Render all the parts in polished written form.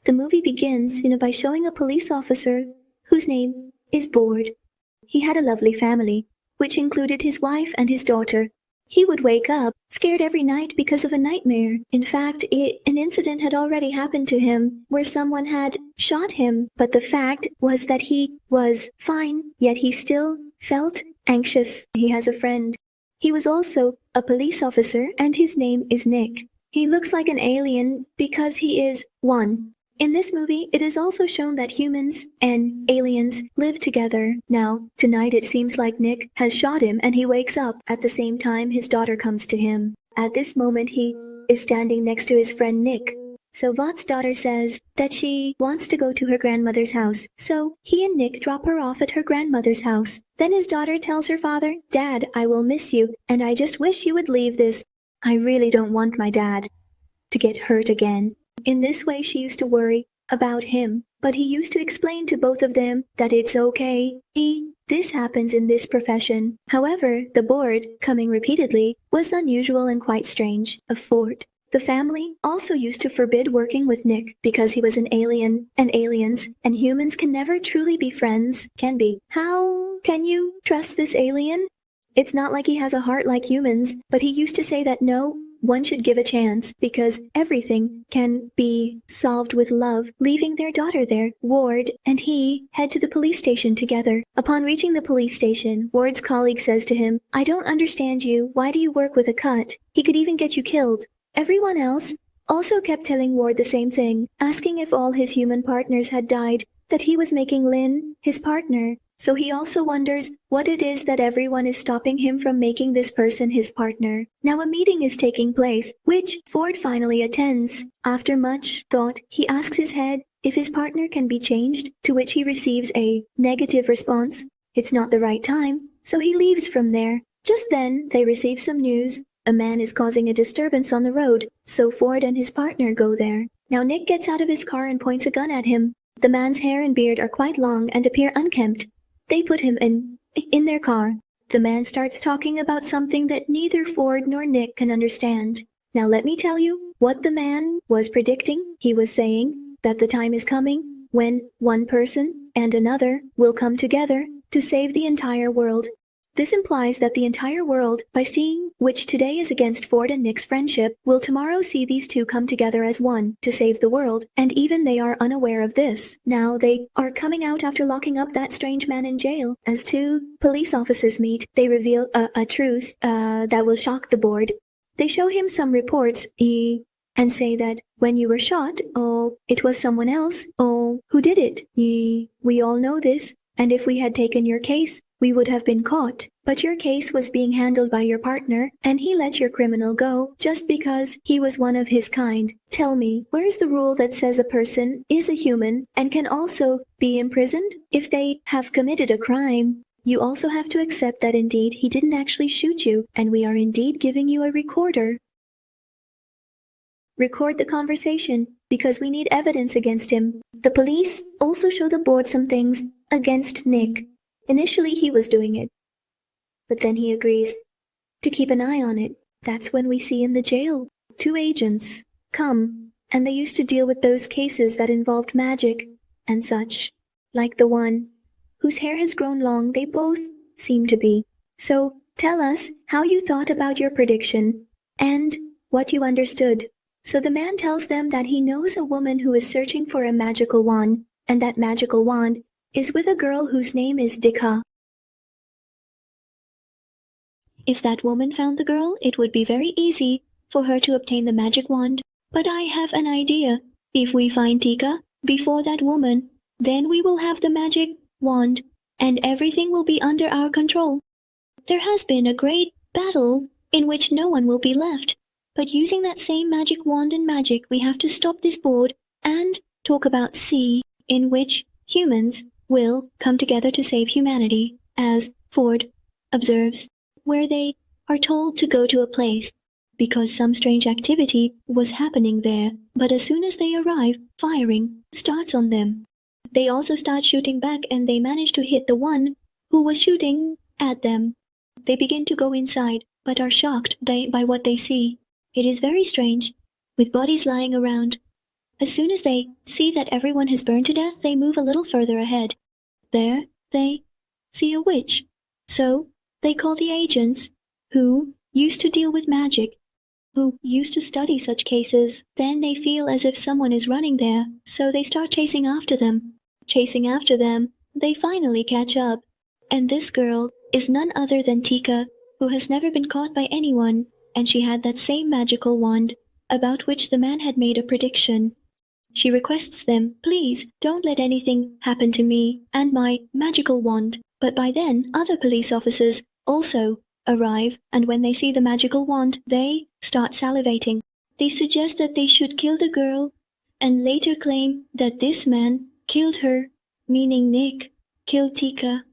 The movie begins, by showing a police officer whose name is Board. He had a lovely family, which included his wife and his daughter. He would wake up scared every night because of a nightmare. In fact, an incident had already happened to him where someone had shot him, but the fact was that he was fine, yet he still felt anxious. He has a friend. He was also a police officer, and his name is Nick. He looks like an alien because he is one. In this movie, it is also shown that humans and aliens live together. Now, tonight it seems like Nick has shot him and he wakes up. At the same time, his daughter comes to him. At this moment, he is standing next to his friend Nick. So Vought's daughter says that she wants to go to her grandmother's house. So he and Nick drop her off at her grandmother's house. Then his daughter tells her father, "Dad, I will miss you, and I just wish you would leave this. I really don't want my dad to get hurt again." In this way, she used to worry about him, but he used to explain to both of them that it's okay. This happens in this profession. However, the Board, coming repeatedly, was unusual and quite strange. Of Ford. The family also used to forbid working with Nick because he was an alien, and aliens and humans can never truly be friends, can be. How can you trust this alien? It's not like he has a heart like humans, but he used to say that no, one should give a chance because everything can be solved with love. Leaving their daughter there, Ward and he head to the police station together. Upon reaching the police station, Ward's colleague says to him, "I don't understand you. Why do you work with a cut? He could even get you killed." Everyone else also kept telling Ward the same thing, asking if all his human partners had died, that he was making Lynn his partner. So he also wonders what it is that everyone is stopping him from making this person his partner. Now a meeting is taking place, which Ford finally attends. After much thought, he asks his head if his partner can be changed, to which he receives a negative response. It's not the right time, so he leaves from there. Just then, they receive some news. A man is causing a disturbance on the road, so Ford and his partner go there. Now Nick gets out of his car and points a gun at him. The man's hair and beard are quite long and appear unkempt. They put him in their car. The man starts talking about something that neither Ford nor Nick can understand. Now let me tell you what the man was predicting. He was saying that the time is coming when one person and another will come together to save the entire world. This implies that the entire world, by seeing which today is against Ford and Nick's friendship, will tomorrow see these two come together as one to save the world, and even they are unaware of this. Now they are coming out after locking up that strange man in jail. As two police officers meet, they reveal a truth that will shock the Board. They show him some reports and say that when you were shot, it was someone else, who did it. We all know this, and if we had taken your case, we would have been caught. But your case was being handled by your partner, and he let your criminal go just because he was one of his kind. Tell me, where's the rule that says a person is a human and can also be imprisoned if they have committed a crime? You also have to accept that indeed he didn't actually shoot you, and we are indeed giving you a recorder. Record the conversation, because we need evidence against him. The police also show the Board some things against Nick. Initially, he was doing it, but then he agrees to keep an eye on it. That's when we see in the jail, two agents come, and they used to deal with those cases that involved magic and such, like the one whose hair has grown long. They both seem to be. So, tell us how you thought about your prediction and what you understood. So the man tells them that he knows a woman who is searching for a magical wand, and that magical wand is with a girl whose name is Dika. If that woman found the girl, it would be very easy for her to obtain the magic wand. But I have an idea. If we find Dika before that woman, then we will have the magic wand, and everything will be under our control. There has been a great battle in which no one will be left. But using that same magic wand and magic, we have to stop this Board and talk about C, in which humans will come together to save humanity, as Ford observes, where they are told to go to a place because some strange activity was happening there. But as soon as they arrive, firing starts on them. They also start shooting back, and they manage to hit the one who was shooting at them. They begin to go inside, but are shocked by what they see. It is very strange, with bodies lying around. As soon as they see that everyone has burned to death, they move a little further ahead. There, they see a witch. So, they call the agents, who used to deal with magic, who used to study such cases. Then they feel as if someone is running there, so they start chasing after them. Chasing after them, they finally catch up. And this girl is none other than Tika, who has never been caught by anyone, and she had that same magical wand, about which the man had made a prediction. She requests them, please, don't let anything happen to me and my magical wand. But by then, other police officers also arrive, and when they see the magical wand, they start salivating. They suggest that they should kill the girl, and later claim that this man killed her, meaning Nick killed Tika.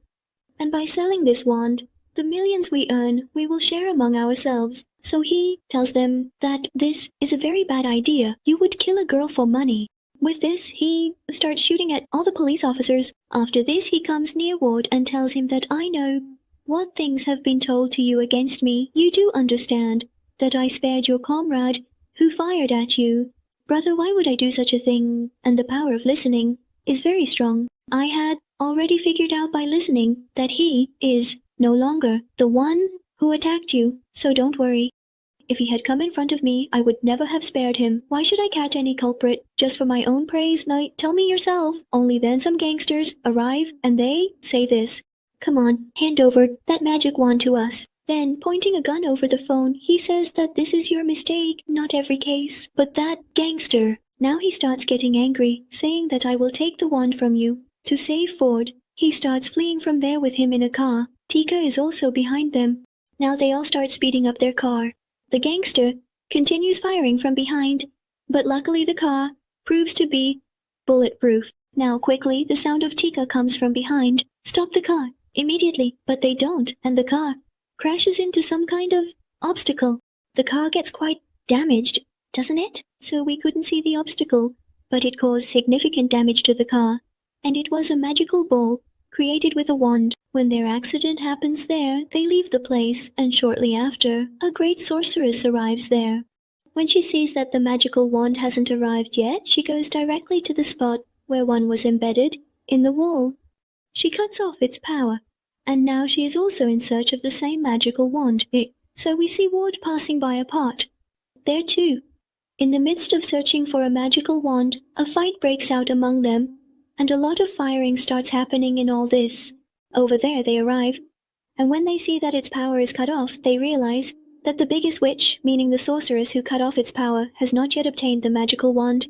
And by selling this wand, the millions we earn, we will share among ourselves. So he tells them that this is a very bad idea. You would kill a girl for money. With this, he starts shooting at all the police officers. After this, he comes near Ward and tells him that I know what things have been told to you against me. You do understand that I spared your comrade who fired at you. Brother, why would I do such a thing? And the power of listening is very strong. I had already figured out by listening that he is no longer the one who attacked you, so don't worry. If he had come in front of me, I would never have spared him. Why should I catch any culprit just for my own praise? Now, tell me yourself. Only then some gangsters arrive and they say this. Come on, hand over that magic wand to us. Then, pointing a gun over the phone, he says that this is your mistake, not every case. But that gangster. Now he starts getting angry, saying that I will take the wand from you. To save Ford, he starts fleeing from there with him in a car. Tika is also behind them. Now they all start speeding up their car. The gangster continues firing from behind, but luckily the car proves to be bulletproof. Now quickly, the sound of Tika comes from behind. Stop the car, immediately. But they don't, and the car crashes into some kind of obstacle. The car gets quite damaged, doesn't it? So we couldn't see the obstacle, but it caused significant damage to the car. And it was a magical ball created with a wand. When their accident happens there, they leave the place, and shortly after, a great sorceress arrives there. When she sees that the magical wand hasn't arrived yet, she goes directly to the spot where one was embedded in the wall. She cuts off its power, and now she is also in search of the same magical wand. So we see Ward passing by a pot. There too, in the midst of searching for a magical wand, a fight breaks out among them, and a lot of firing starts happening in all this. Over there they arrive, and when they see that its power is cut off, they realize that the biggest witch, meaning the sorceress who cut off its power, has not yet obtained the magical wand.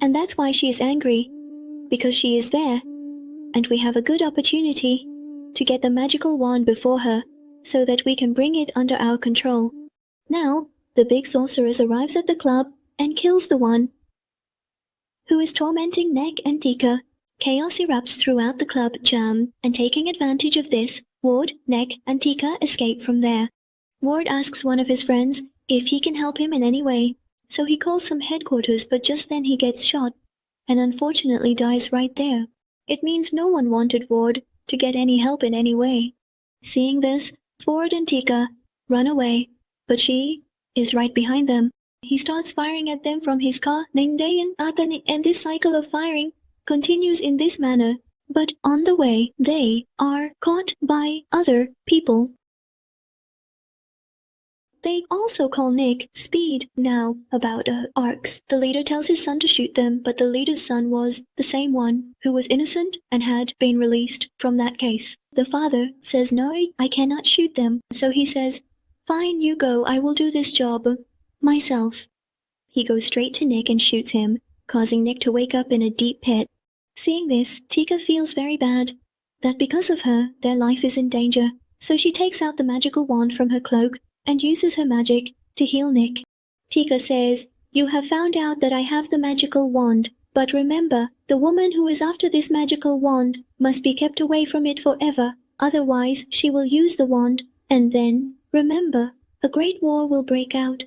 And that's why she is angry, because she is there, and we have a good opportunity to get the magical wand before her, so that we can bring it under our control. Now, the big sorceress arrives at the club and kills the one who is tormenting Nick and Tika. Chaos erupts throughout the club jam, and taking advantage of this, Ward, Nick, and Tika escape from there. Ward asks one of his friends if he can help him in any way, so he calls some headquarters, but just then he gets shot, and unfortunately dies right there. It means no one wanted Ward to get any help in any way. Seeing this, Ford and Tika run away, but she is right behind them. He starts firing at them from his car, and this cycle of firing continues in this manner, but on the way, they are caught by other people. They also call Nick Speed now about Orcs. The leader tells his son to shoot them, but the leader's son was the same one who was innocent and had been released from that case. The father says, no, I cannot shoot them. So he says, fine, you go, I will do this job myself. He goes straight to Nick and shoots him, causing Nick to wake up in a deep pit. Seeing this, Tika feels very bad, that because of her, their life is in danger, so she takes out the magical wand from her cloak and uses her magic to heal Nick. Tika says, you have found out that I have the magical wand, but remember, the woman who is after this magical wand must be kept away from it forever, otherwise she will use the wand, and then, remember, a great war will break out,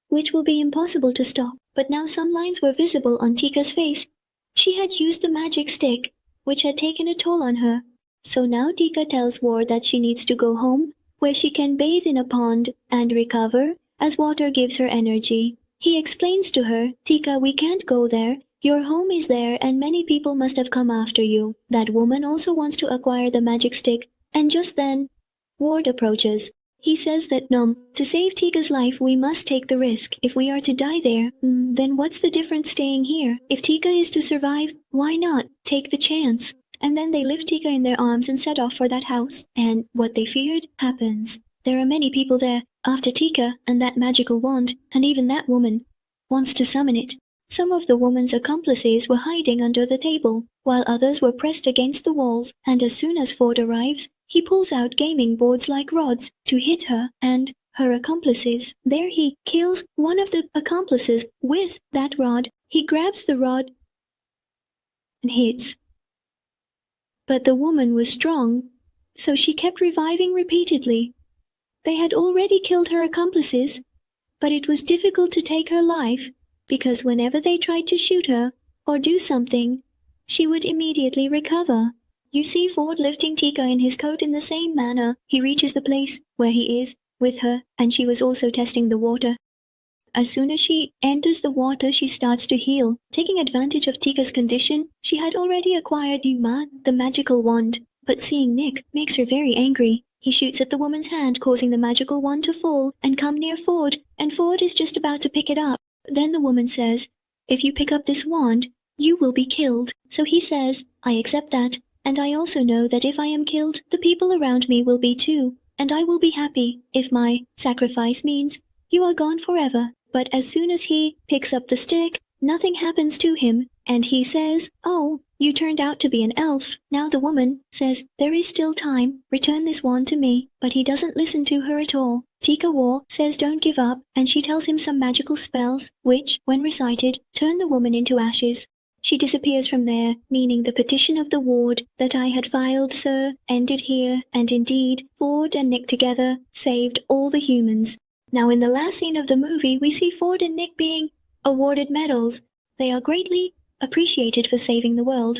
which will be impossible to stop. But now some lines were visible on Tika's face. She had used the magic stick, which had taken a toll on her. So now Tika tells Ward that she needs to go home, where she can bathe in a pond and recover, as water gives her energy. He explains to her, Tika, we can't go there. Your home is there and many people must have come after you. That woman also wants to acquire the magic stick. And just then, Ward approaches. He says that to save Tika's life we must take the risk. If we are to die there, then what's the difference staying here? If Tika is to survive, why not take the chance? And then they lift Tika in their arms and set off for that house. And what they feared happens. There are many people there, after Tika and that magical wand, and even that woman wants to summon it. Some of the woman's accomplices were hiding under the table, while others were pressed against the walls, and as soon as Ford arrives, he pulls out gaming boards like rods to hit her and her accomplices. There he kills one of the accomplices with that rod. He grabs the rod and hits. But the woman was strong, so she kept reviving repeatedly. They had already killed her accomplices, but it was difficult to take her life, because whenever they tried to shoot her or do something, she would immediately recover. You see Ford lifting Tika in his coat in the same manner. He reaches the place where he is with her, and she was also testing the water. As soon as she enters the water, she starts to heal. Taking advantage of Tika's condition, she had already acquired Yuma, the magical wand, but seeing Nick makes her very angry. He shoots at the woman's hand, causing the magical wand to fall and come near Ford, and Ford is just about to pick it up. Then the woman says, if you pick up this wand, you will be killed. So he says, I accept that, and I also know that if I am killed, the people around me will be too, and I will be happy if my sacrifice means you are gone forever. But as soon as he picks up the stick, nothing happens to him, and he says, oh, you turned out to be an elf. Now the woman says, there is still time, return this wand to me, but he doesn't listen to her at all. Tika War says don't give up, and she tells him some magical spells, which, when recited, turn the woman into ashes. She disappears from there, meaning the petition of the ward that I had filed, sir, ended here, and indeed, Ford and Nick together saved all the humans. Now in the last scene of the movie, we see Ford and Nick being awarded medals. They are greatly appreciated for saving the world.